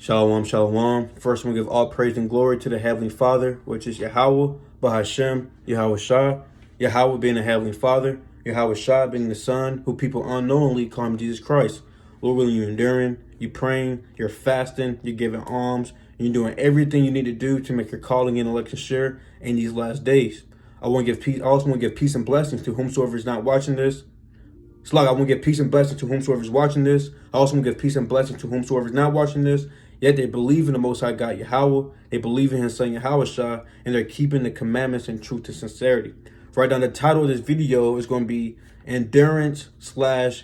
Shalom, shalom. First, we give all praise and glory to the Heavenly Father, which is Yahweh, Bahashem, Yahweh Shah. Yahweh being the Heavenly Father, Yahweh Shah being the Son, who people unknowingly call him Jesus Christ. Lord willing, you're enduring, you're praying, you're fasting, you're giving alms, you're doing everything you need to do to make your calling and election sure in these last days. I want to give peace. I also want to give peace and blessings to whomsoever is not watching this. It's like I want to give peace and blessings to whomsoever is watching this. I also want to give peace and blessings to whomsoever is not watching this. Yet they believe in the Most High God Yahweh. They believe in His Son Yahweh Shah, and they're keeping the commandments in truth and sincerity. Right now, the title of this video is going to be endurance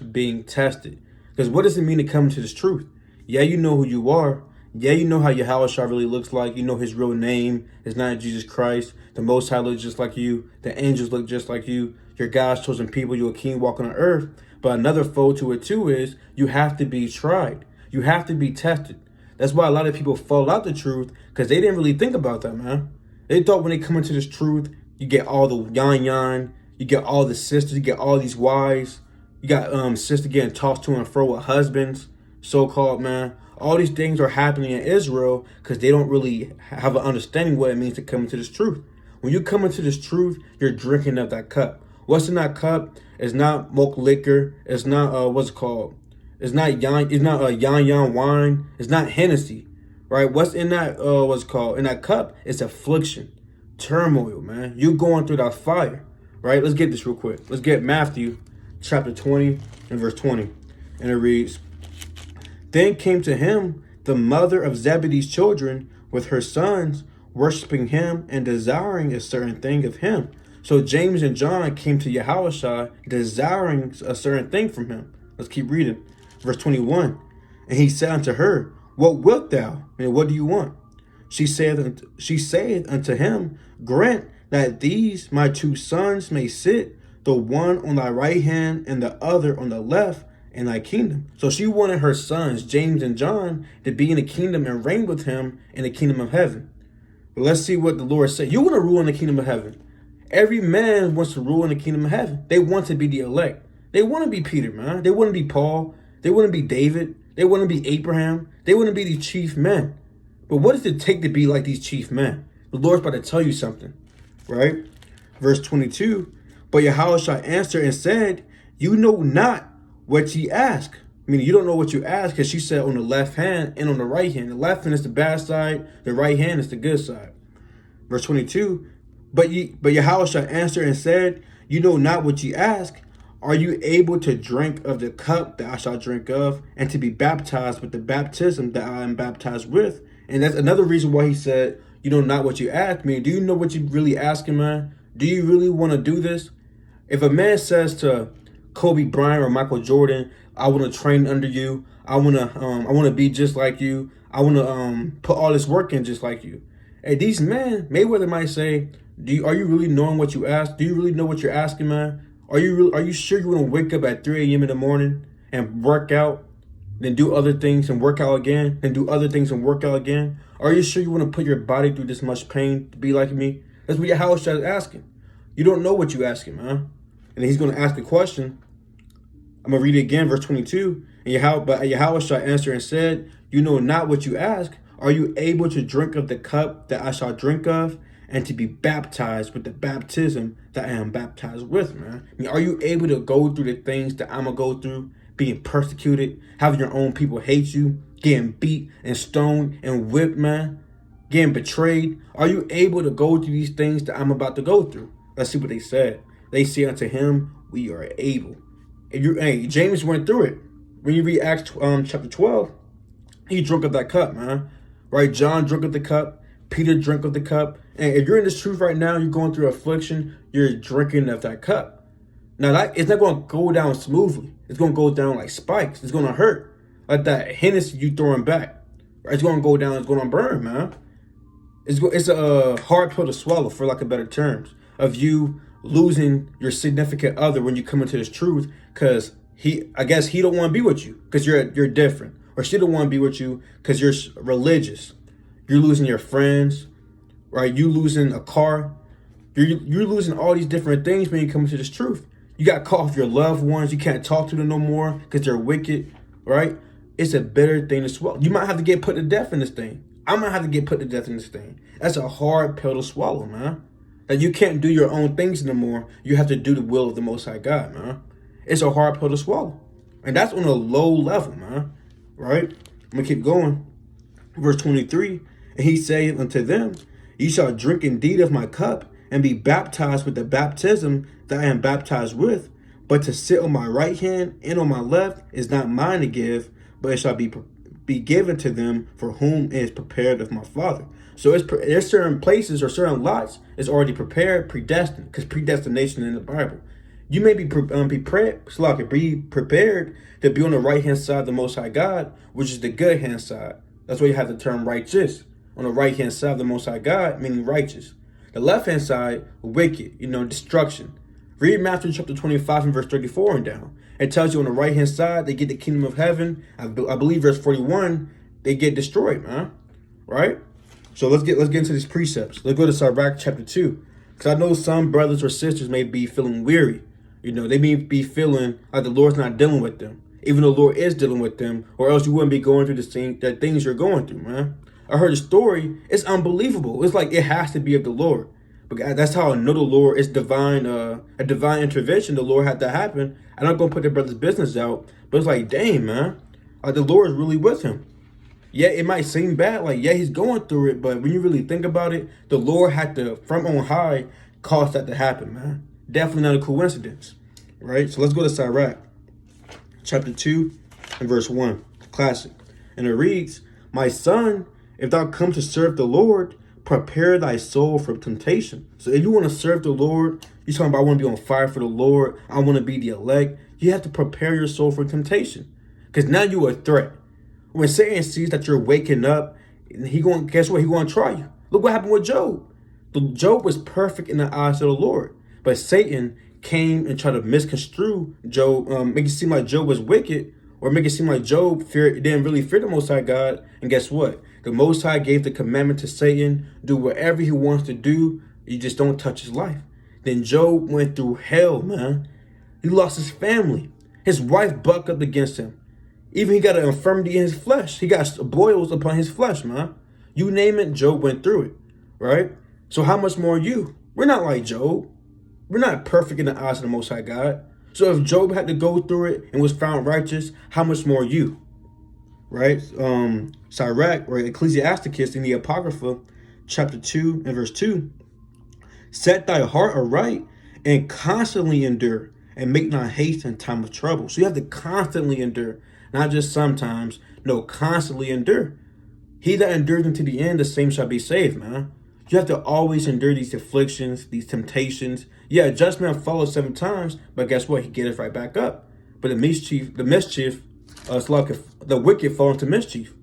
/ being tested. Because what does it mean to come to this truth? Yeah, you know who you are. Yeah, you know how Yahweh Shah really looks like. You know His real name is not Jesus Christ. The Most High looks just like you. The angels look just like you. You're God's chosen people. You're a king walking on earth. But another foe to it too is you have to be tried. You have to be tested. That's why a lot of people fall out the truth, because they didn't really think about that, man. They thought when they come into this truth, you get all the yan, you get all the sisters, you get all these wives, you got sisters getting tossed to and fro with husbands, so-called, man. All these things are happening in Israel because they don't really have an understanding what it means to come into this truth. When you come into this truth, you're drinking of that cup. What's in that cup? It's not milk liquor. It's not what's it called? It's not yan wine. It's not Hennessy, right? What's in that what's it called? In that cup? It's affliction, turmoil, man. You're going through that fire, right? Let's get this real quick. Let's get Matthew chapter 20 and verse 20. And it reads, "Then came to him the mother of Zebedee's children with her sons, worshiping him and desiring a certain thing of him." So James and John came to Yahushua desiring a certain thing from him. Let's keep reading. Verse 21. "And he said unto her, What wilt thou? And what do you want? She saith unto him, Grant that these my two sons may sit, the one on thy right hand and the other on the left, in thy kingdom." So she wanted her sons, James and John, to be in the kingdom and reign with him in the kingdom of heaven. But let's see what the Lord said. You want to rule in the kingdom of heaven. Every man wants to rule in the kingdom of heaven. They want to be the elect. They want to be Peter, man. They want to be Paul. They want to be David. They want to be Abraham. They want to be these chief men. But what does it take to be like these chief men? The Lord's about to tell you something, right? Verse 22, "But Yahushua answered and said, You know not what ye ask." Meaning you don't know what you ask, because she said on the left hand and on the right hand. The left hand is the bad side. The right hand is the good side. Verse 22, But Yahushua answered and said, You know not what ye ask. Are you able to drink of the cup that I shall drink of, and to be baptized with the baptism that I am baptized with? And that's another reason why he said, you know not what you ask me. Do you know what you really asking, man? Do you really want to do this? If a man says to Kobe Bryant or Michael Jordan, I want to train under you, I want to be just like you, I want to put all this work in just like you. Hey, these men, Mayweather might say, are you really knowing what you ask? Do you really know what you're asking, man? Are you sure you want to wake up at 3 a.m. in the morning and work out, then do other things and work out again, then do other things and work out again? Are you sure you want to put your body through this much pain to be like me? That's what Yahushua is asking. You don't know what you're asking, man. And then he's going to ask a question. I'm going to read it again, verse 22. But Yahushua answered and said, You know not what you ask. Are you able to drink of the cup that I shall drink of, and to be baptized with the baptism that I am baptized with, man? I mean, are you able to go through the things that I'm going to go through? Being persecuted, having your own people hate you, getting beat and stoned and whipped, man, getting betrayed. Are you able to go through these things that I'm about to go through? Let's see what they said. They say unto him, We are able. James went through it. When you read Acts chapter 12, he drank of that cup, man. Right? John drank of the cup. Peter drank of the cup. And if you're in this truth right now, you're going through affliction, you're drinking of that cup. Now, it's not going to go down smoothly. It's going to go down like spikes. It's going to hurt. Like that Hennessy you throwing back. Right? It's going to go down. It's going to burn, man. It's a hard pill to swallow, for lack of better terms, of you losing your significant other when you come into this truth, because I guess he don't want to be with you because you're different. Or she don't want to be with you because you're religious. You're losing your friends, right? You losing a car. You're losing all these different things when you come into this truth. You got cut off your loved ones. You can't talk to them no more because they're wicked, right? it's a bitter thing to swallow. You might have to get put to death in this thing. I might have to get put to death in this thing. That's a hard pill to swallow, man. That you can't do your own things anymore. You have to do the will of the Most High God, man. It's a hard pill to swallow. And that's on a low level, man. Right? I'm going to keep going. Verse 23, and he said unto them, ye shall drink indeed of my cup, and be baptized with the baptism that I am baptized with. But to sit on my right hand and on my left is not mine to give, but it shall be given to them for whom it is prepared of my Father. So there's certain places or certain lots is already prepared, predestined, because predestination in the Bible. You may be prepared to be on the right hand side of the Most High God, which is the good hand side. That's why you have the term righteous. On the right hand side of the Most High God, meaning righteous. The left hand side, wicked, destruction. Read Matthew chapter 25 and verse 34 and down. It tells you on the right hand side, they get the kingdom of heaven. I believe verse 41, they get destroyed, man. Right? So let's get into these precepts. Let's go to Sirach chapter 2. Because I know some brothers or sisters may be feeling weary. They may be feeling like the Lord's not dealing with them. Even though the Lord is dealing with them, or else you wouldn't be going through the things you're going through, man. I heard a story. It's unbelievable. It's like it has to be of the Lord. But that's how I know the Lord is divine, a divine intervention. The Lord had to happen. I'm not going to put the brother's business out, but it's like, dang, man. The Lord is really with him. Yeah, it might seem bad. Like, yeah, he's going through it. But when you really think about it, the Lord had to, from on high, cause that to happen, man. Definitely not a coincidence. Right? So let's go to Sirach. Chapter 2 and verse 1. Classic. And it reads, my son, if thou come to serve the Lord, prepare thy soul for temptation. So if you want to serve the Lord, you're talking about I want to be on fire for the Lord, I want to be the elect, you have to prepare your soul for temptation. Because now you're a threat. When Satan sees that you're waking up, guess what? He's going to try you. Look what happened with Job. Job was perfect in the eyes of the Lord. But Satan came and tried to misconstrue Job, make it seem like Job was wicked, or make it seem like Job didn't really fear the Most High God. And guess what? The Most High gave the commandment to Satan, do whatever he wants to do, you just don't touch his life. Then Job went through hell, man. He lost his family. His wife bucked up against him. Even he got an infirmity in his flesh. He got boils upon his flesh, man. You name it, Job went through it, right? So how much more you? We're not like Job. We're not perfect in the eyes of the Most High God. So if Job had to go through it and was found righteous, how much more you? Right? Sirach or Ecclesiasticus in the Apocrypha, chapter 2 and verse 2. Set thy heart aright and constantly endure, and make not haste in time of trouble. So you have to constantly endure, not just sometimes. No, constantly endure. He that endures unto the end, the same shall be saved, man. You have to always endure these afflictions, these temptations. Yeah, judgment follows 7 times, but guess what? He gets right back up. But the mischief, the wicked fall into mischief,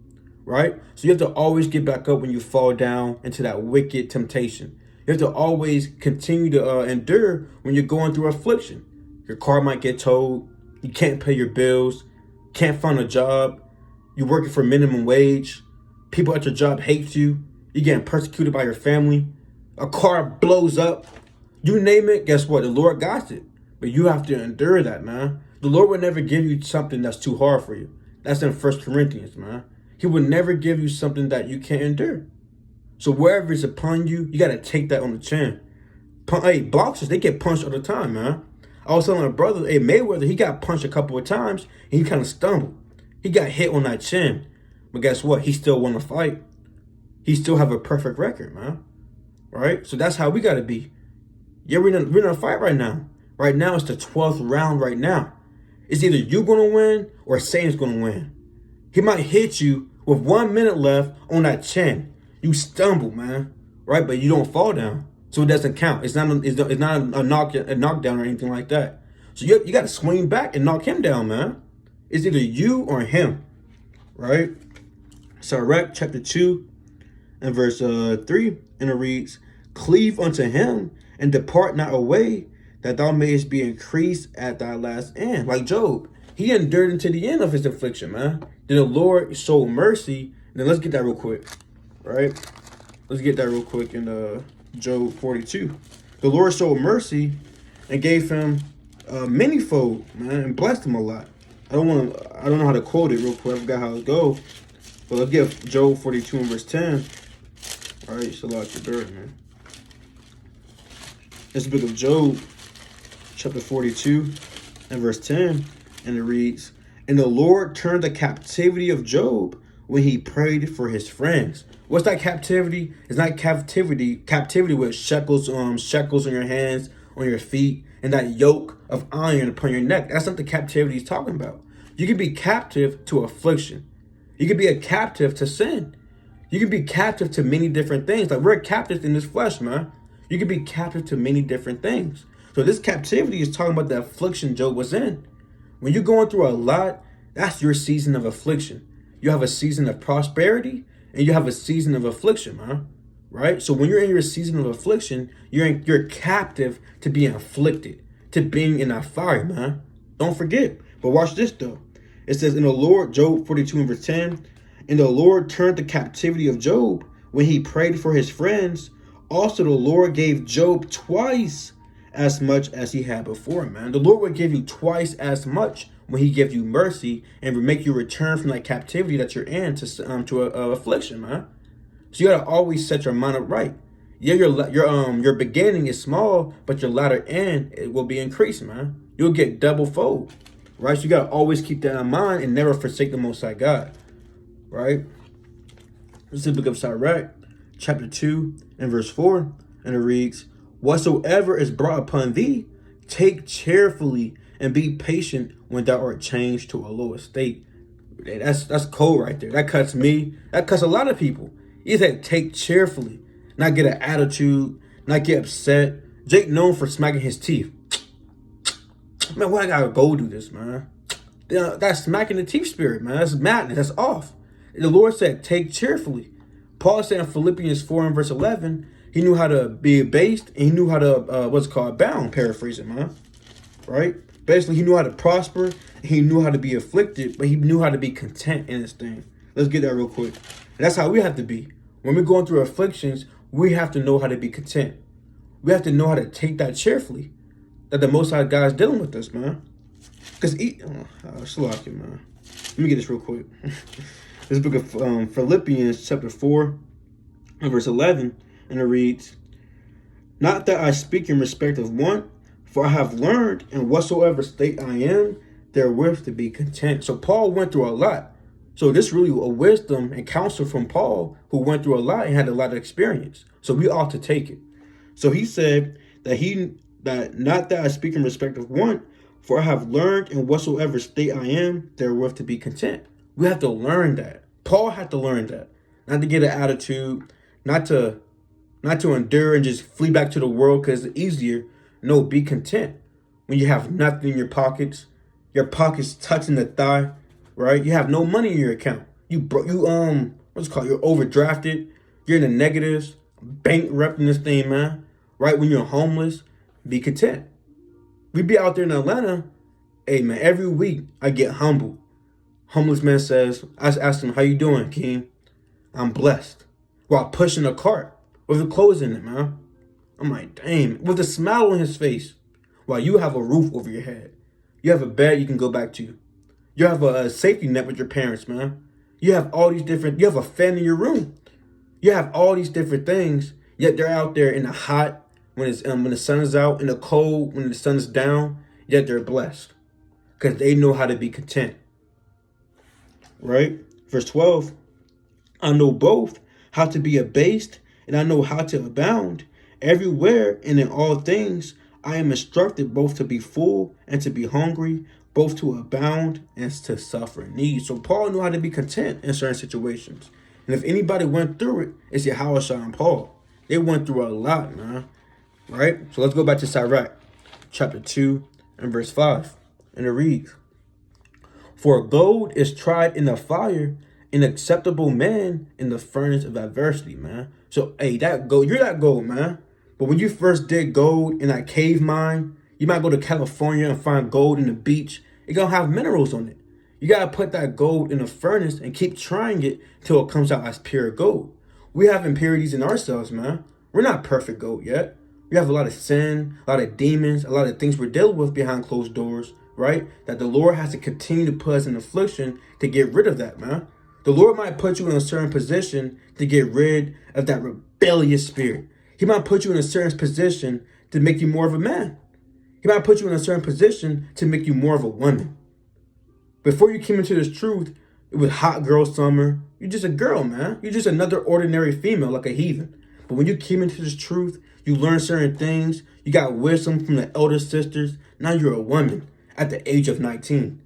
right? So you have to always get back up when you fall down into that wicked temptation. You have to always continue to endure when you're going through affliction. Your car might get towed. You can't pay your bills. Can't find a job. You're working for minimum wage. People at your job hate you. You're getting persecuted by your family. A car blows up. You name it, guess what? The Lord got it. But you have to endure that, man. The Lord would never give you something that's too hard for you. That's in 1 Corinthians, man. He would never give you something that you can't endure. So wherever it's upon you, you got to take that on the chin. Hey, boxers, they get punched all the time, man. I was telling a brother, hey, Mayweather, he got punched a couple of times, and he kind of stumbled. He got hit on that chin. But guess what? He still won the fight. He still have a perfect record, man. Right? So that's how we got to be. Yeah, we're in a fight right now. Right now, it's the 12th round right now. It's either you going to win or Satan's going to win. He might hit you with 1 minute left on that chin. You stumble, man. Right? But you don't fall down. So it doesn't count. It's not a knockdown or anything like that. So you got to swing back and knock him down, man. It's either you or him. Right? Sirach chapter 2 and verse 3. And it reads, cleave unto him and depart not away, that thou mayest be increased at thy last end. Like Job, he endured unto the end of his affliction, man. Then the Lord showed mercy. Then let's get that real quick, right? Let's get that real quick in Job 42. The Lord showed mercy and gave him manyfold, man, and blessed him a lot. I don't know how to quote it real quick. I forgot how it goes. But let's get Job 42 and verse 10. All right, so lock your bird, man. It's the book of Job, chapter 42 and verse 10. And it reads, "And the Lord turned the captivity of Job when he prayed for his friends." What's that captivity? It's not captivity with shekels on your hands, on your feet, and that yoke of iron upon your neck. That's not the captivity he's talking about. You can be captive to affliction. You can be a captive to sin. You can be captive to many different things. Like, we're captive in this flesh, man. You can be captive to many different things. So this captivity is talking about the affliction Job was in. When you're going through a lot, that's your season of affliction. You have a season of prosperity and you have a season of affliction, man. Right? So when you're in your season of affliction, you're captive to being afflicted, to being in that fire, man. Don't forget. But watch this though. It says, "In the Lord," Job 42 and verse 10, "And the Lord turned the captivity of Job when he prayed for his friends. Also the Lord gave Job twice as much as he had before," man. The Lord will give you twice as much when he gives you mercy and will make you return from that captivity that you're in to affliction, man. So you gotta always set your mind up right. Yeah, your beginning is small, but your latter end, it will be increased, man. You'll get double fold, right? So you gotta always keep that in mind and never forsake the Most High God, right? This is the book of Sirach, chapter 2 and verse 4, and it reads, "Whatsoever is brought upon thee, take cheerfully, and be patient when thou art changed to a low estate." That's cold right there. That cuts me. That cuts a lot of people. You said take cheerfully, not get an attitude, not get upset. Jake known for smacking his teeth. Man, why I gotta go do this, man? That's smacking the teeth spirit, man. That's madness. That's off. The Lord said, take cheerfully. Paul said in Philippians 4 and verse 11, he knew how to be abased and he knew how to, what's called bound, paraphrasing, man. Right? Basically, he knew how to prosper. He knew how to be afflicted, but he knew how to be content in this thing. Let's get that real quick. And that's how we have to be. When we're going through afflictions, we have to know how to be content. We have to know how to take that cheerfully. That the Most High God is dealing with us, man. Because, man. Let me get this real quick. This book of Philippians chapter 4 and verse 11, and it reads, "Not that I speak in respect of want, for I have learned in whatsoever state I am, therewith to be content." So Paul went through a lot. So this really a wisdom and counsel from Paul, who went through a lot and had a lot of experience. So we ought to take it. So he said that not that I speak in respect of want, for I have learned in whatsoever state I am, therewith to be content. We have to learn that. Paul had to learn that. Not to get an attitude, not to endure and just flee back to the world because it's easier. No, be content. When you have nothing in your pockets touching the thigh, right? You have no money in your account. You're overdrafted. You're in the negatives, bankrupting this thing, man. Right? When you're homeless, be content. We be out there in Atlanta, hey man, every week I get humbled. Homeless man says, I asked him, "How you doing, King?" "I'm blessed." While pushing a cart with the clothes in it, man. I'm like, damn, with a smile on his face. While you have a roof over your head. You have a bed you can go back to. You have a safety net with your parents, man. You have a fan in your room. You have all these different things, yet they're out there in the hot, when the sun is out, in the cold, when the sun is down, yet they're blessed. Because they know how to be content. Right? Verse 12, "I know both how to be abased, and I know how to abound. Everywhere and in all things, I am instructed both to be full and to be hungry, both to abound and to suffer need." So Paul knew how to be content in certain situations. And if anybody went through it, it's Yahweh and Paul. They went through a lot, man. Right? So let's go back to Sirach, chapter 2 and verse 5. And it reads, "For gold is tried in the fire, an acceptable man in the furnace of adversity," man. So, hey, that gold, you're that gold, man. But when you first dig gold in that cave mine, you might go to California and find gold in the beach. It's going to have minerals on it. You got to put that gold in a furnace and keep trying it till it comes out as pure gold. We have impurities in ourselves, man. We're not perfect gold yet. We have a lot of sin, a lot of demons, a lot of things we're dealing with behind closed doors, right? That the Lord has to continue to put us in affliction to get rid of that, man. The Lord might put you in a certain position to get rid of that rebellious spirit. He might put you in a certain position to make you more of a man. He might put you in a certain position to make you more of a woman. Before you came into this truth, it was hot girl summer. You're just a girl, man. You're just another ordinary female, like a heathen. But when you came into this truth, you learned certain things. You got wisdom from the elder sisters. Now you're a woman at the age of 19.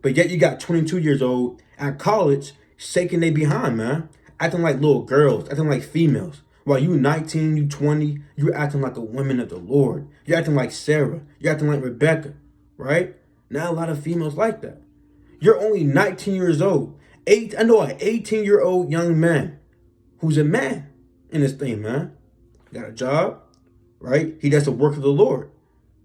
But yet you got 22 years old at college shaking they behind, man. Acting like little girls, acting like females. While you 19, you 20, you're acting like a woman of the Lord. You're acting like Sarah. You're acting like Rebecca, right? Not a lot of females like that. You're only 19 years old. I know an 18-year-old young man who's a man in this thing, man. Got a job, right? He does the work of the Lord,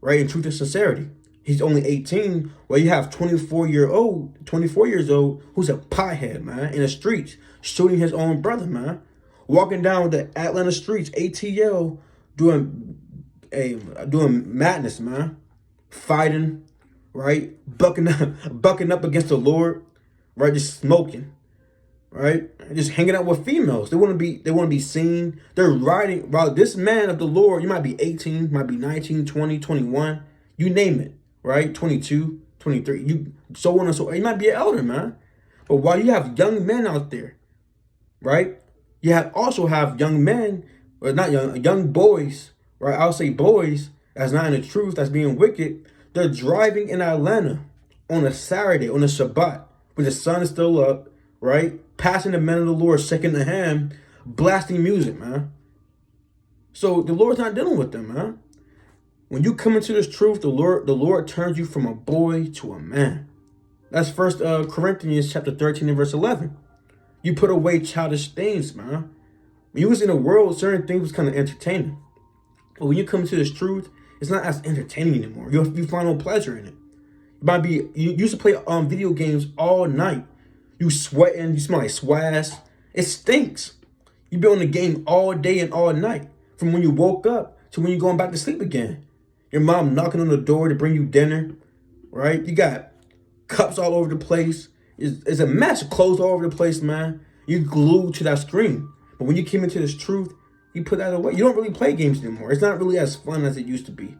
right? In truth and sincerity. He's only 18, while you have 24 years old who's a pothead, man, in the streets, shooting his own brother, man. Walking down the Atlanta streets, ATL, doing madness, man. Fighting, right? Bucking up against the Lord, right? Just smoking, right? Just hanging out with females. They want to be seen. They're riding. While this man of the Lord, you might be 18, might be 19, 20, 21, you name it, right? 22, 23, you so on and so on. You might be an elder, man. But while you have young men out there, right? You also have young men, or not young boys, right? I'll say boys that's not in the truth, that's being wicked. They're driving in Atlanta on a Saturday, on a Shabbat, when the sun is still up, right? Passing the men of the Lord, shaking the hand, blasting music, man. So the Lord's not dealing with them, man. When you come into this truth, the Lord turns you from a boy to a man. That's First Corinthians chapter 13 and verse 11. You put away childish things, man. When you was in the world, certain things was kind of entertaining. But when you come to this truth, it's not as entertaining anymore. You find no pleasure in it. You used to play video games all night. You sweating, you smell like swass. It stinks. You be on the game all day and all night. From when you woke up to when you're going back to sleep again. Your mom knocking on the door to bring you dinner, right? You got cups all over the place. It's a mess. Clothes all over the place, man. You glued to that screen. But when you came into this truth, you put that away. You don't really play games anymore. It's not really as fun as it used to be.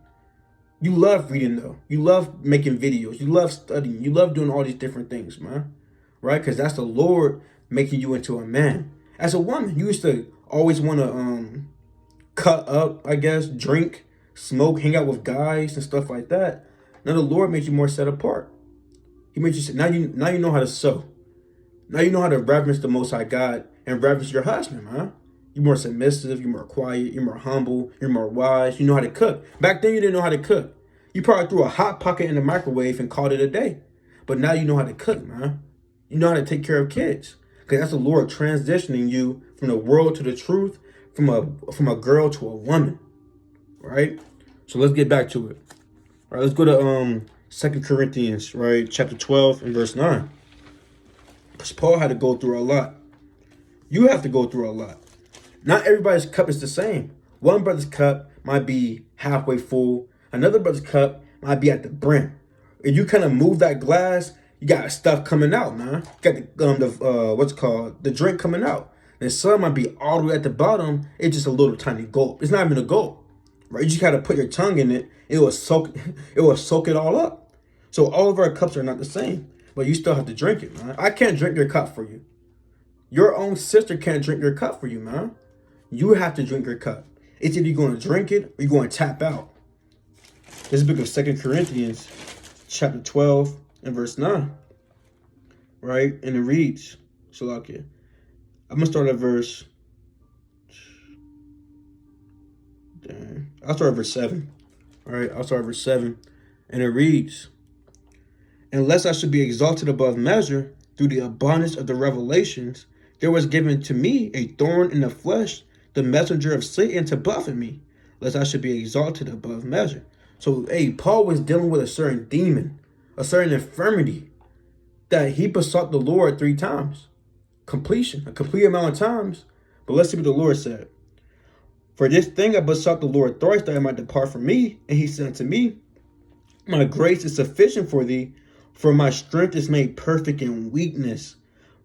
You love reading, though. You love making videos. You love studying. You love doing all these different things, man. Right? Because that's the Lord making you into a man. As a woman, you used to always want to cut up, I guess, drink, smoke, hang out with guys and stuff like that. Now the Lord makes you more set apart. He made you now you know how to sew. Now you know how to reverence the Most High God and reverence your husband, man. You're more submissive, you're more quiet, you're more humble, you're more wise, you know how to cook. Back then you didn't know how to cook. You probably threw a hot pocket in the microwave and called it a day. But now you know how to cook, man. You know how to take care of kids. Because that's the Lord transitioning you from the world to the truth, from a girl to a woman. Right? So let's get back to it. All right, let's go to 2 Corinthians, right, chapter 12 and verse 9. Because Paul had to go through a lot. You have to go through a lot. Not everybody's cup is the same. One brother's cup might be halfway full. Another brother's cup might be at the brim. If you kind of move that glass, you got stuff coming out, man. You got the drink coming out. And some might be all the way at the bottom. It's just a little tiny gulp. It's not even a gulp, right? You just got to put your tongue in it. It will soak it all up. So all of our cups are not the same, but you still have to drink it, man. I can't drink your cup for you. Your own sister can't drink your cup for you, man. You have to drink your cup. It's either you're going to drink it or you're going to tap out. This is the book of 2 Corinthians, chapter 12 and verse 9, right? And it reads, Shalakia. I'm going to start at verse, I'll start at verse 7, all right? I'll start at verse 7, and it reads, unless I should be exalted above measure through the abundance of the revelations, there was given to me a thorn in the flesh, the messenger of Satan to buffet me, lest I should be exalted above measure. So, Paul was dealing with a certain demon, a certain infirmity, that he besought the Lord 3 times. A complete amount of times. But let's see what the Lord said. For this thing I besought the Lord thrice, that I might depart from me. And he said unto me, My grace is sufficient for thee, for my strength is made perfect in weakness.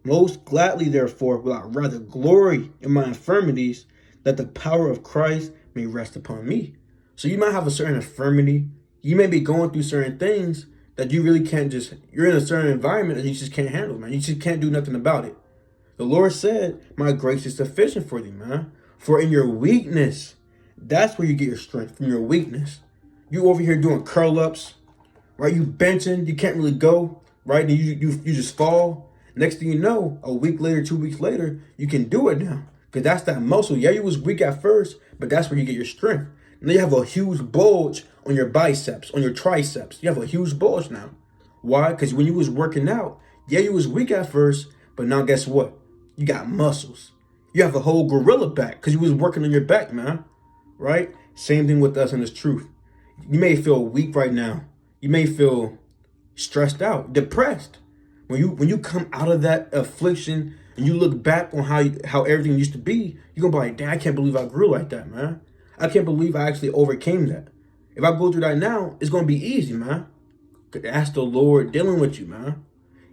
Most gladly, therefore, will I rather glory in my infirmities, that the power of Christ may rest upon me. So you might have a certain infirmity. You may be going through certain things that you really can't just, you're in a certain environment that you just can't handle, man. You just can't do nothing about it. The Lord said, my grace is sufficient for thee, man. For in your weakness, that's where you get your strength, from your weakness. You over here doing curl-ups, right? You benching, you can't really go, right? And you just fall. Next thing you know, a week later, 2 weeks later, you can do it now. Because that's that muscle. Yeah, you was weak at first, but that's where you get your strength. Now you have a huge bulge on your biceps, on your triceps. You have a huge bulge now. Why? Because when you was working out, yeah, you was weak at first, but now guess what? You got muscles. You have a whole gorilla back because you was working on your back, man. Right? Same thing with us in this truth. You may feel weak right now. You may feel stressed out, depressed. When you come out of that affliction and you look back on how everything used to be, you're gonna be like, damn, I can't believe I grew like that, man. I can't believe I actually overcame that. If I go through that now, it's gonna be easy, man. That's the Lord dealing with you, man.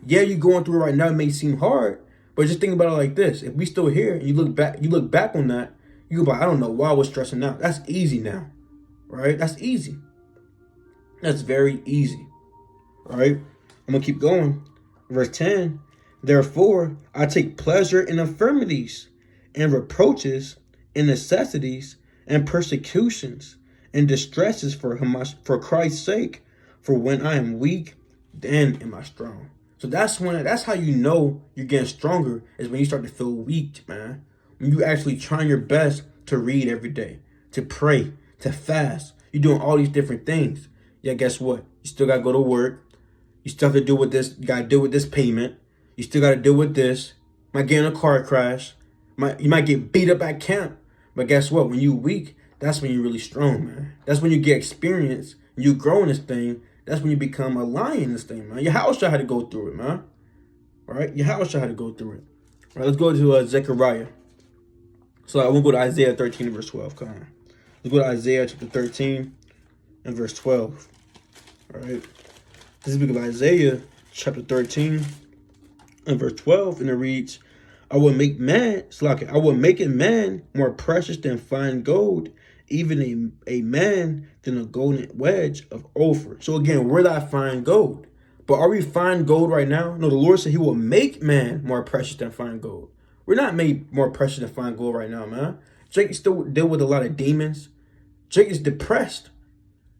Yeah, you're going through it right now. It may seem hard, but just think about it like this. If we still here and you look back on that, you go by, I don't know why I was stressing out. That's easy now, right? That's easy. That's very easy, right? I'm going to keep going. Verse 10, therefore, I take pleasure in infirmities and reproaches and necessities and persecutions and distresses for Christ's sake. For when I am weak, then am I strong. So that's how you know you're getting stronger, is when you start to feel weak, man. When you actually trying your best to read every day, to pray, to fast. You're doing all these different things. Yeah, guess what? You still got to go to work. You still have to deal with this. You got to deal with this payment. You still got to deal with this. Might get in a car crash. You might get beat up at camp. But guess what? When you weak, that's when you're really strong, man. That's when you get experience. You grow in this thing. That's when you become a lion in this thing, man. Your house had to go through it, man. Right? Your house had to go through it. All right, let's go to Zechariah. So I won't go to Isaiah 13 and verse 12. Come on. Let's go to Isaiah chapter 13 and verse 12. All right. This is the book of Isaiah chapter 13 and verse 12. And it reads, I will make a man more precious than fine gold, even a man than a golden wedge of Ophir. So again, we're that fine gold. But are we fine gold right now? No, the Lord said he will make man more precious than fine gold. We're not made more precious than fine gold right now, man. Jake still deal with a lot of demons. Jake is depressed.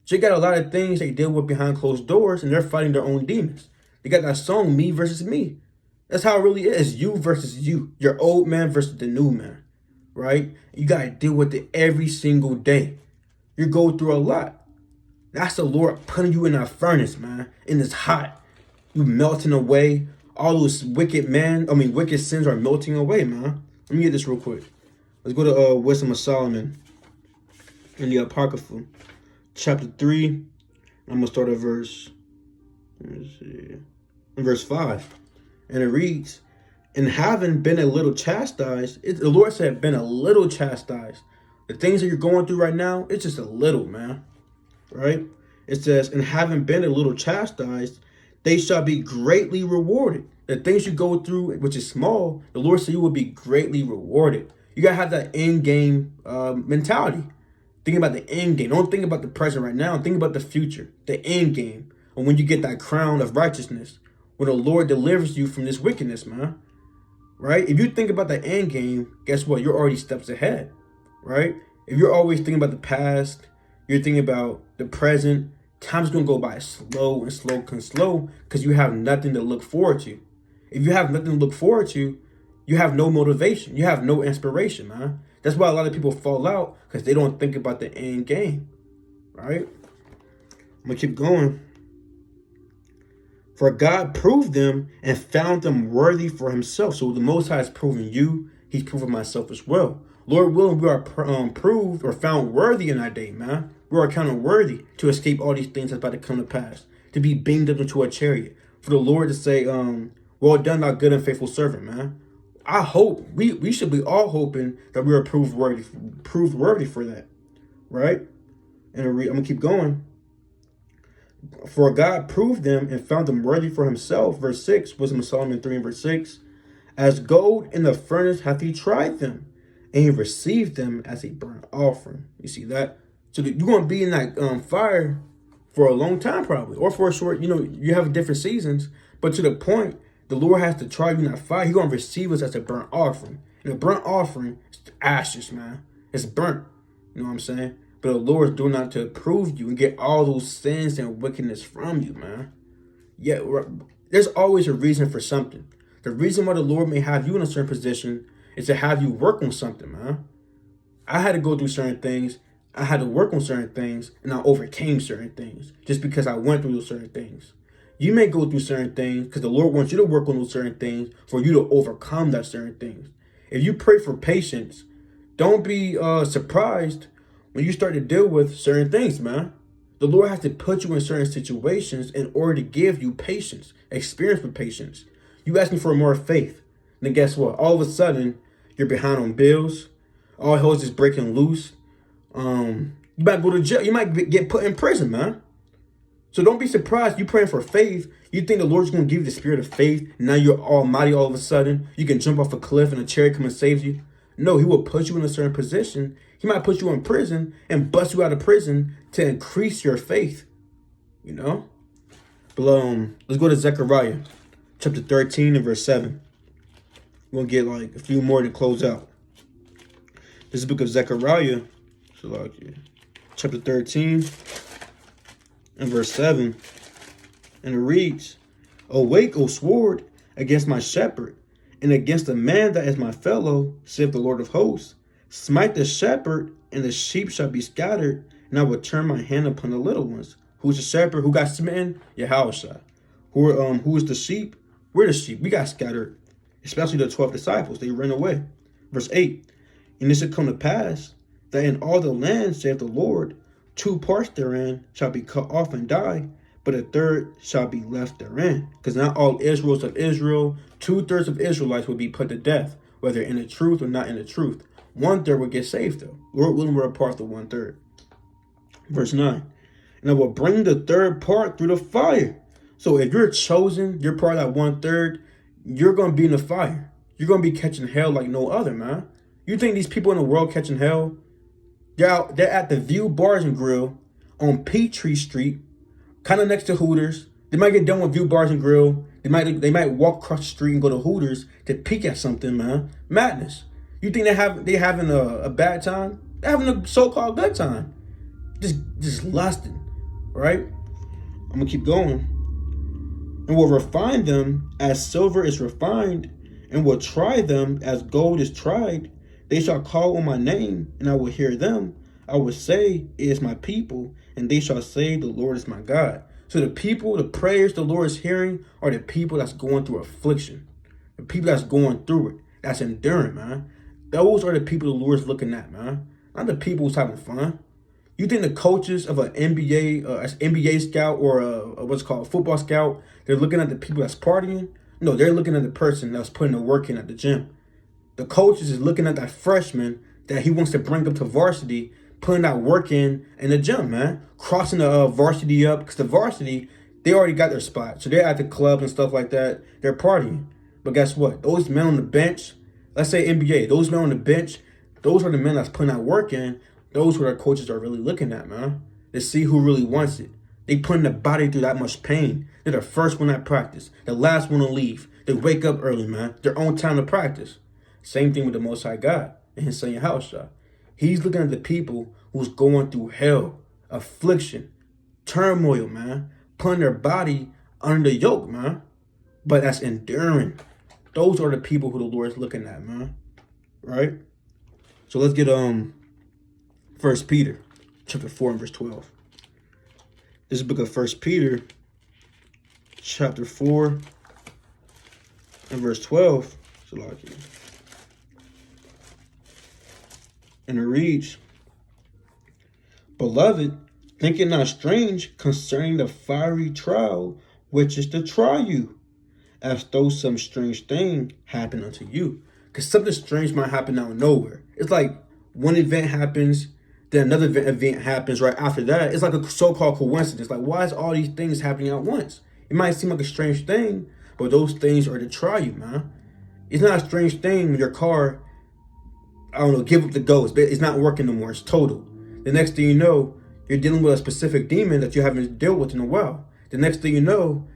Jake got a lot of things they deal with behind closed doors, and they're fighting their own demons. They got that song, me versus me. That's how it really is. You versus you. Your old man versus the new man, right? You got to deal with it every single day. You go through a lot. That's the Lord putting you in that furnace, man. And it's hot. You melting away. All those wicked sins are melting away, man. Let me get this real quick. Let's go to Wisdom of Solomon in the Apocrypha, chapter 3. I'm going to start at verse 5. And it reads, and having been a little chastised, the Lord said, been a little chastised. The things that you're going through right now, it's just a little, man. Right? It says, and having been a little chastised, they shall be greatly rewarded. The things you go through, which is small, the Lord said you will be greatly rewarded. You got to have that end game mentality. Think about the end game. Don't think about the present right now. Think about the future, the end game. And when you get that crown of righteousness, when the Lord delivers you from this wickedness, man. Right? If you think about the end game, guess what? You're already steps ahead. Right? If you're always thinking about the past, you're thinking about the present, time's going to go by slow because you have nothing to look forward to. If you have nothing to look forward to, you have no motivation. You have no inspiration, man. That's why a lot of people fall out, because they don't think about the end game. Right? I'm going to keep going. For God proved them and found them worthy for himself. So the Most High has proven you. He's proven myself as well. Lord willing, we are proved or found worthy in our day, man. We are counted worthy to escape all these things that's about to come to pass. To be beamed up into a chariot. For the Lord to say, well done, thou good and faithful servant, man. I hope, we should be all hoping that we are proved worthy for that. Right? And I'm going to keep going. For God proved them and found them worthy for himself. Verse 6, Wisdom of Solomon 3 and verse 6. As gold in the furnace hath he tried them, and he received them as a burnt offering. You see that? So you're going to be in that fire for a long time probably, or for a short, you have different seasons. But to the point, the Lord has to try you in that fire. He's going to receive us as a burnt offering. And a burnt offering is ashes, man. It's burnt. You know what I'm saying? But the Lord is doing that to prove you and get all those sins and wickedness from you, man. Yeah, there's always a reason for something. The reason why the Lord may have you in a certain position is to have you work on something, man. I had to go through certain things. I had to work on certain things, and I overcame certain things just because I went through those certain things. You may go through certain things because the Lord wants you to work on those certain things for you to overcome that certain things. If you pray for patience, don't be surprised when you start to deal with certain things, man. The Lord has to put you in certain situations in order to give you patience, experience with patience. You asking for more faith. Then guess what? All of a sudden, you're behind on bills. All hell's just breaking loose. You might go to jail. You might get put in prison, man. So don't be surprised. You praying for faith. You think the Lord's going to give you the spirit of faith. Now you're almighty all of a sudden. You can jump off a cliff and a chariot come and saves you. No, he will put you in a certain position. He might put you in prison and bust you out of prison to increase your faith. You know? But let's go to Zechariah chapter 13 and verse 7. We're going to get like a few more to close out. This is the book of Zechariah. So chapter 13 and verse 7. And it reads, Awake, O sword, against my shepherd, and against the man that is my fellow, saith the Lord of hosts. Smite the shepherd, and the sheep shall be scattered, and I will turn my hand upon the little ones. Who's the shepherd? Who got smitten? Yahushua. Who is the sheep? We're the sheep. We got scattered. Especially the 12 disciples. They ran away. Verse 8. And it shall come to pass that in all the land, saith the Lord, 2 parts therein shall be cut off and die, but a third shall be left therein. Because not all Israels of Israel, 2/3 of Israelites will be put to death, whether in the truth or not in the truth. 1/3 will get saved though. Lord willing, we're a part of the 1/3. Verse 9. And I will bring the third part through the fire. So if you're chosen, you're part of that 1/3, you're going to be in the fire. You're going to be catching hell like no other, man. You think these people in the world catching hell? They're at the View Bars and Grill on Peachtree Street, kind of next to Hooters. They might get done with View Bars and Grill. They might walk across the street and go to Hooters to peek at something, man. Madness. You think they having a bad time? They're having a so-called good time. Just lusting, right? I'm gonna keep going. And will refine them as silver is refined, and will try them as gold is tried. They shall call on my name, and I will hear them. I will say, it is my people, and they shall say, the Lord is my God. So the people, the prayers the Lord is hearing are the people that's going through affliction. The people that's going through it, that's enduring, man. Those are the people the Lord's looking at, man. Not the people who's having fun. You think the coaches of an NBA scout or what's called a football scout, they're looking at the people that's partying? No, they're looking at the person that's putting the work in at the gym. The coaches is looking at that freshman that he wants to bring up to varsity, putting that work in the gym, man. Crossing the varsity up, because the varsity, they already got their spot. So they're at the clubs and stuff like that. They're partying. But guess what? Those men on the bench, let's say NBA, those men on the bench, those are the men that's putting that work in. Those are the coaches are really looking at, man. To see who really wants it. They putting the body through that much pain. They're the first one at practice. The last one to leave. They wake up early, man. Their own time to practice. Same thing with the Most High God and his son Yahushua. He's looking at the people who's going through hell, affliction, turmoil, man. Putting their body under the yoke, man. But that's enduring. Those are the people who the Lord is looking at, man. Right? So let's get 1 Peter chapter 4 and verse 12. This is the book of 1 Peter chapter 4 and verse 12. And it reads, Beloved, think it not strange concerning the fiery trial which is to try you, as though some strange thing happened unto you. Because something strange might happen out of nowhere. It's like one event happens, Then another event happens right after that. It's like a so-called coincidence. Like, why is all these things happening at once? It might seem like a strange thing, but those things are to try you, man. It's not a strange thing when your car, I don't know, give up the ghost, but it's not working no more. It's total. The next thing you know, you're dealing with a specific demon that you haven't dealt with in a while. The next thing you know,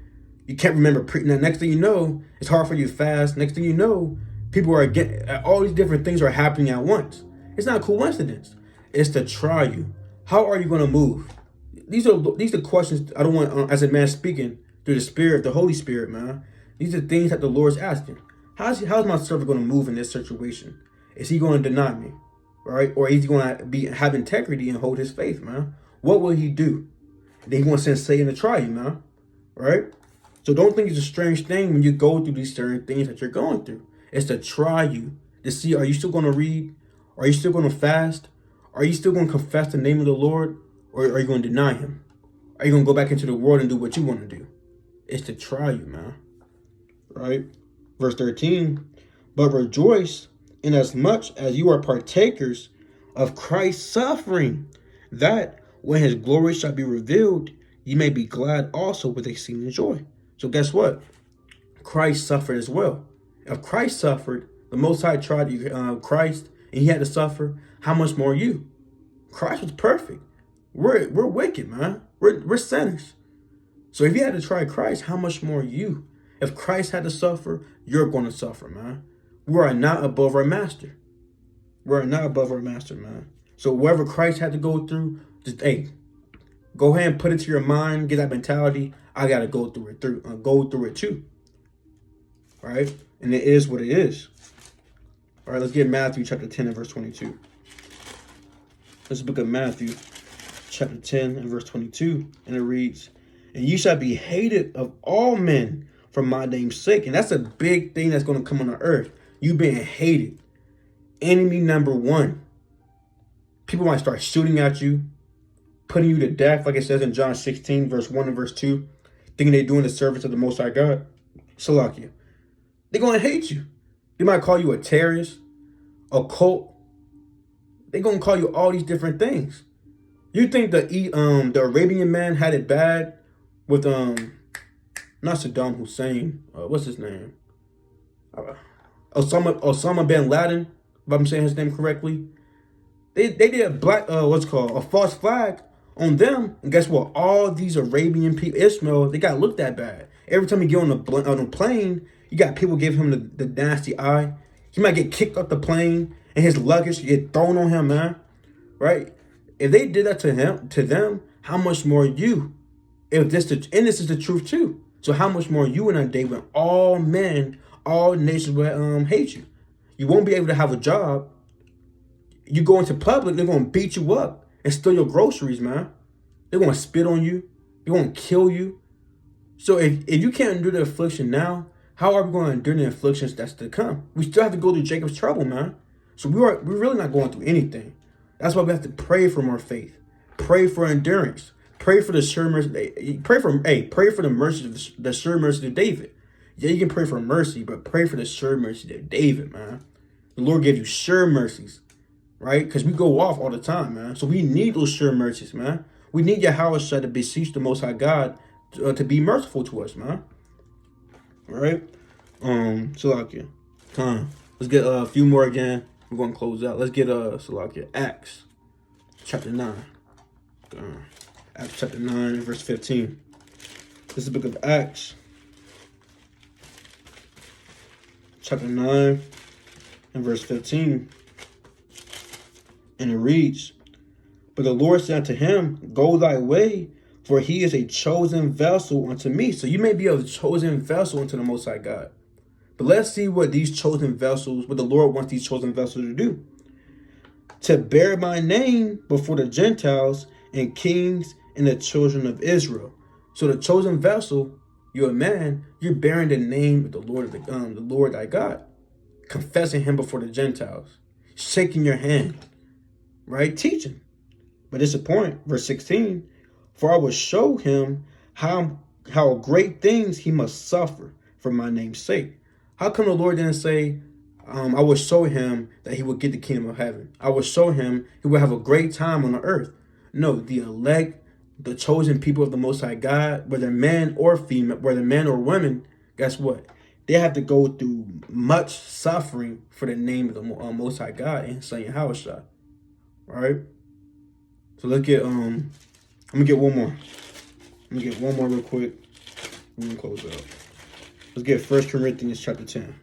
you can't remember. The next thing you know, it's hard for you to fast. Next thing you know, people are getting, all these different things are happening at once. It's not a coincidence. It's to try you. How are you going to move? These are questions I don't want, as a man speaking through the Spirit, the Holy Spirit, man. These are things that the Lord's asking. How's my servant going to move in this situation? Is he going to deny me, right? Or is he going to have integrity and hold his faith, man? What will he do? Then he's going to send Satan to try you, man, right? So don't think it's a strange thing when you go through these certain things that you're going through. It's to try you, to see, are you still going to read? Are you still going to fast? Are you still going to confess the name of the Lord? Or are you going to deny him? Are you going to go back into the world and do what you want to do? It's to try you, man. Right? Verse 13. But rejoice inasmuch as you are partakers of Christ's suffering, that when his glory shall be revealed, you may be glad also with exceeding joy. So guess what? Christ suffered as well. If Christ suffered, the Most High tried Christ, and he had to suffer, how much more you? Christ was perfect. We're wicked, man. We're sinners. So if you had to try Christ, how much more you? If Christ had to suffer, you're going to suffer, man. We are not above our master. We're not above our master, man. So whatever Christ had to go through, just go ahead and put it to your mind, get that mentality. I gotta go through it too. All right, and it is what it is. All right, let's get Matthew chapter 10 and verse 22. This is the book of Matthew, chapter 10 and verse 22, and it reads, "And you shall be hated of all men for my name's sake." And that's a big thing that's going to come on the earth. You being hated. Enemy number one. People might start shooting at you, putting you to death, like it says in John 16, verse 1 and verse 2, thinking they're doing the service of the Most High God. Salakia. They're going to hate you. They might call you a terrorist, a cult. They're going to call you all these different things. You think the Arabian man had it bad with, not Saddam Hussein, what's his name? Osama bin Laden, if I'm saying his name correctly. They did a false flag on them, and guess what? All these Arabian people, Ishmael, they got looked at bad. Every time you get on a plane, you got people give him the nasty eye. He might get kicked off the plane, and his luggage get thrown on him, man. Right? If they did that to them, how much more you? This is the truth too. So how much more you in a day when all men, all nations will hate you? You won't be able to have a job. You go into public, they're going to beat you up and steal your groceries, man. They're going to spit on you. They're going to kill you. So if you can't endure the affliction now, how are we going to endure the afflictions that's to come? We still have to go through Jacob's trouble, man. So we're really not going through anything. That's why we have to pray for more faith. Pray for endurance. Pray for the sure mercy. Pray for the mercy, the sure mercy of David. Yeah, you can pray for mercy, but pray for the sure mercy of David, man. The Lord gave you sure mercies, right? Because we go off all the time, man. So we need those sure mercies, man. We need Yahweh to beseech the Most High God to be merciful to us, man. All right? Salakia. Let's get a few more again. We're going to close out. Let's get Salakia. Acts chapter 9. Acts chapter 9, verse 15. This is the book of Acts, chapter 9, and verse 15. And it reads, "But the Lord said unto him, Go thy way, for he is a chosen vessel unto me." So you may be a chosen vessel unto the Most High God. But let's see what the Lord wants these chosen vessels to do. "To bear my name before the Gentiles and kings and the children of Israel." So the chosen vessel, you're a man, you're bearing the name of the Lord thy God, confessing him before the Gentiles, shaking your hand, right? Teaching. But it's a point, verse 16, "For I will show him how great things he must suffer for my name's sake." How come the Lord didn't say, I will show him that he will get the kingdom of heaven. I will show him he will have a great time on the earth. No, the elect, the chosen people of the Most High God, whether men or female, whether men or women, guess what? They have to go through much suffering for the name of the Most High God and Son Yahushua. All right. So look at I'm gonna get one more. Let me get one more real quick. I'm gonna close out. Let's get 1 Corinthians chapter 10.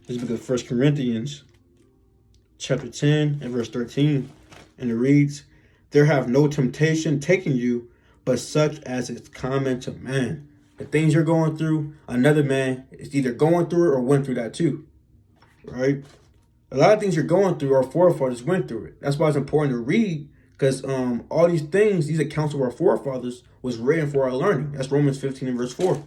This book of 1 Corinthians chapter 10 and verse 13. And it reads, there have no temptation taken you, but such as is common to man. The things you're going through, another man is either going through it or went through that too. Right? A lot of things you're going through, our forefathers went through it. That's why it's important to read, because all these things, these accounts of our forefathers was written for our learning. That's Romans 15 and verse 4.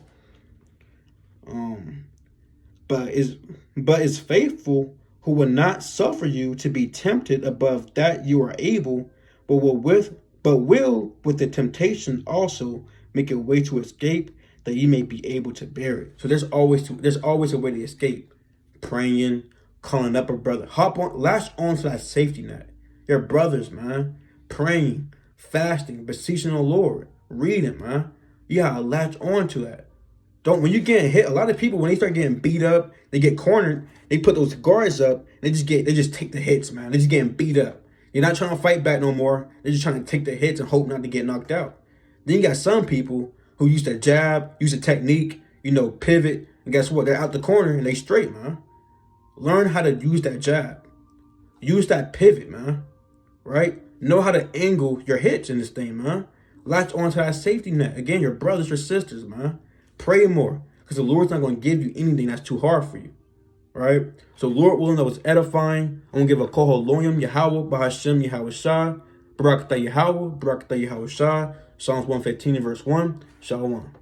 But is faithful, who will not suffer you to be tempted above that you are able, but will with the temptation also make a way to escape, that you may be able to bear it. So there's always a way to escape. Praying, calling up a brother, latch on to that safety net. Your brothers, man. Praying, fasting, beseeching the Lord, reading, man. You gotta latch on to that. When you get hit, a lot of people, when they start getting beat up, they get cornered, they put those guards up, they just take the hits, man. They're just getting beat up. You're not trying to fight back no more. They're just trying to take the hits and hope not to get knocked out. Then you got some people who use the jab, use a technique, pivot, and guess what? They're out the corner and they straight, man. Learn how to use that jab. Use that pivot, man. Right? Know how to angle your hits in this thing, man. Latch onto that safety net. Again, your brothers or sisters, man. Pray more, because the Lord's not going to give you anything that's too hard for you. Right? So Lord willing, that was edifying. I'm going to give a kohol loyam, Yahweh, Bahashem, Yahweh Shah, Barakatah Yahweh, Barakatah Yahweh Shah, Psalms 115 and verse 1. Shalom.